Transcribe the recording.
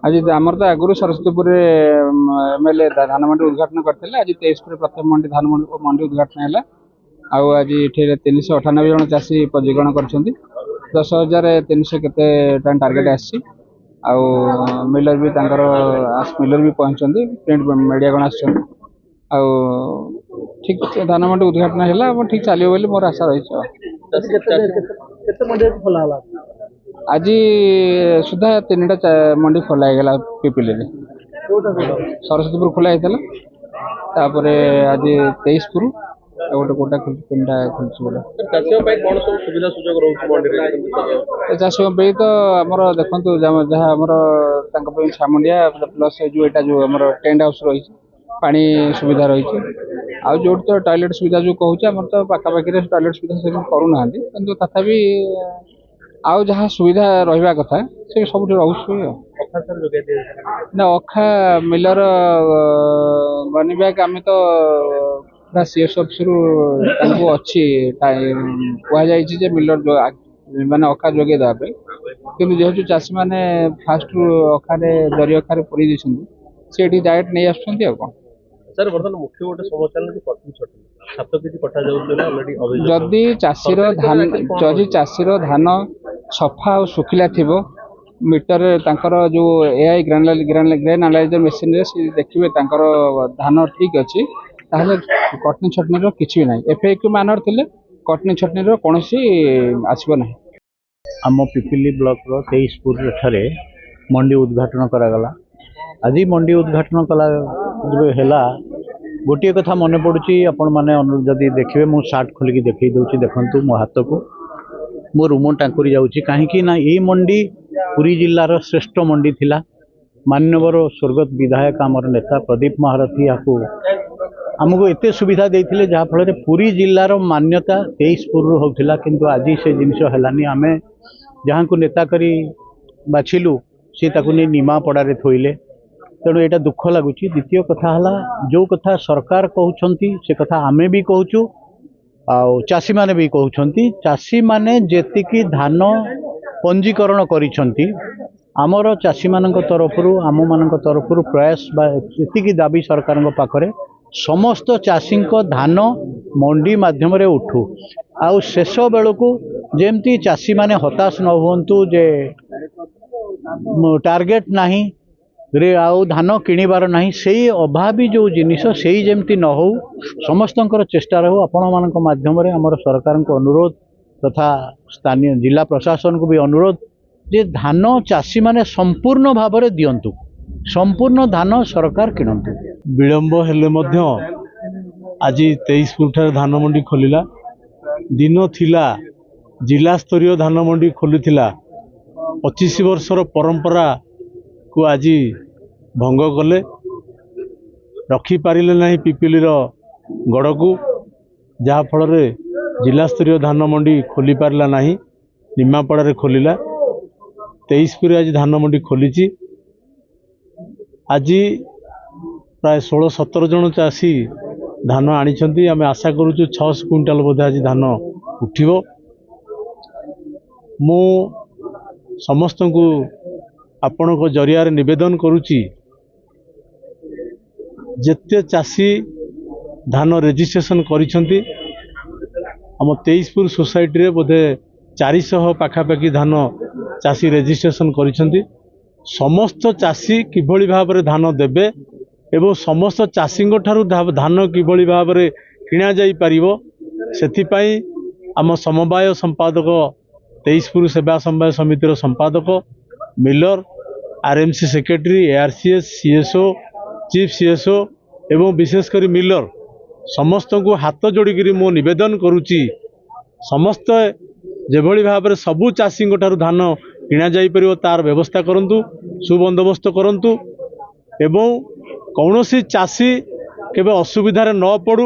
आज आमर तो आगुरी सरस्वतीपुर एमएलए धान मंडी उद्घाटन करते आज 23 प्रथम मंडी धान मंडी उद्घाटन है। आज ये 398 जन चाषी पंजीकरण कर 10,300 केते टार्गेट आसी मिलर भी मिलर भी पहुंचती प्रिंट मीडिया कौन आ ठीक धान मंडी उद्घाटन है ठीक चलो बोली मोर आशा रही। आज सुधा 3टा मंडी खोला है पिपिली सरस्वतीपुर खोला होता आज 23पुर गोटे कोटा तीनटा चाषी तो आमर देखो जहाँ छामुंडिया प्लस जो यहाँ जो आम टेंट हाउस रही पानी सुविधा रही आ जो तो टॉयलेट सुविधा जो कहूँ आम तो पाखापाखि टॉयलेट सुविधा से करूना कि तथापि आउ जहाँ सुविधा रहा कथा से सब ना अखा मिलर गनी बैग आम तो पूरा सीएस ऑफिस अच्छी कहुई मिलर माने अखा जोगे देवाई कि जेहतु चाषी मैंने फास्ट अखारे जरी अखारे पूरी देते डायरेक्ट नहीं आसुँच कौन सर बर्तमान मुख्य गोटे समस्या जदि चाषीर धान जदि चाषीर धान सफा और सुखिला थी मीटर जो एआई ग्रेन एनालाइजर मेसीन देखिए धान ठीक अच्छी कटनी छटनी किसी भी ना एफएक्यू मानर थे कटनी छटनी कौन आसब ना। आम पिपिली ब्लॉक 23पुर ठारे मंडी उद्घाटन करागला। आज मंडी उद्घाटन कला है गोटे कथा मन पड़ुची आपण माने जदि देखिए मु सार्ट खोलिकी देखई दूची देखंतु मो हाथ को मो रूम टांकुरी जाउची काहेकि ना ये मंडी पुरी जिल्लार श्रेष्ठ मंडी थिला। मान्यवर स्वर्गत विधायक आमर नेता प्रदीप महारथी याकू आमको एते सुविधा देथिले जहाँ फल पुरी जिल्लार मान्यता 23पुर होउथिला किंतु आज से जिनस हेलानी आमे जहाँ को नेता करी बाछिलु सी ताकू नहीं निमापड़ारे थोइले तेणु यहाँ दुख लगुच। द्वितीय कथा है जो कथा सरकार कहते से कथा आमे भी कहूँ चाषी माने भी कहते चाषी माने जेतिकी धान पंजीकरण करिसेंती आमर चाषी मान तरफ आम मान तरफ प्रयास एतिकी दाबी सरकार पाखरे समस्त चाषी धान मंडी माध्यम उठू आउ शेष बेलू जेमती चाषी माने हताश न हुंतु जे टार्गेट नहीं रे आउ धान किणवार नहीं से अभावी जो जिनिस से जमती न हो समस्त चेष्टा रहू आपण मान माध्यम आमर सरकार को अनुरोध तथा स्थानीय जिला प्रशासन को भी अनुरोध जे धान चाषी माने संपूर्ण भाव में दिंतु संपूर्ण धान सरकार किणतु। विलंब हेले मध्य आज 23पुर ठारे धान मंडी खोलिला दिन थिला जिला स्तरीय धान मंडी खोली 25 वर्षर परंपरा को आज भंग कले रखी पारिले नहीं पिपिलीर गड़ को जहाँ फल जिला स्तरीय धान मंडी खोली पारला नहीं निमापड़ा खोलिला 23पुर आज धान मंडी खोली आज प्राय 16-17 जन चाषी धान आनी आम आशा करूँ 600 क्विंटाल बोधे आज धान उठिबो। मु समस्त को आपण को जरिया निवेदन करुच्ची जेते चाषी धान रेजिस्ट्रेशन करिसेंती आम 23पुर सोसाइटी रे बोधे 400 पाखापाखि धान चाषी रेजिस्ट्रेशन करिसेंती समस्त चाषी किभली भाव में धान देबे एवं समस्त चाषी ठारू धान किभली भाव में किणा जाई पारिबो सेथिपाई आम समवाय संपादक 23पुर सेवा समवाय समितिर संपादक Miller RMC secretary ARCS CSO chief CSO एवं विशेषकर मिलर समस्त को हाथ जोड़ी मो निवेदन करुच्ची समस्त जेभली भाव में सबू चाषी ठारू धान किणा जाई परिबो तार व्यवस्था करंतु सुबंदोबस्त करंतु एवं कौनसी चाषी केबे असुविधार न पड़ू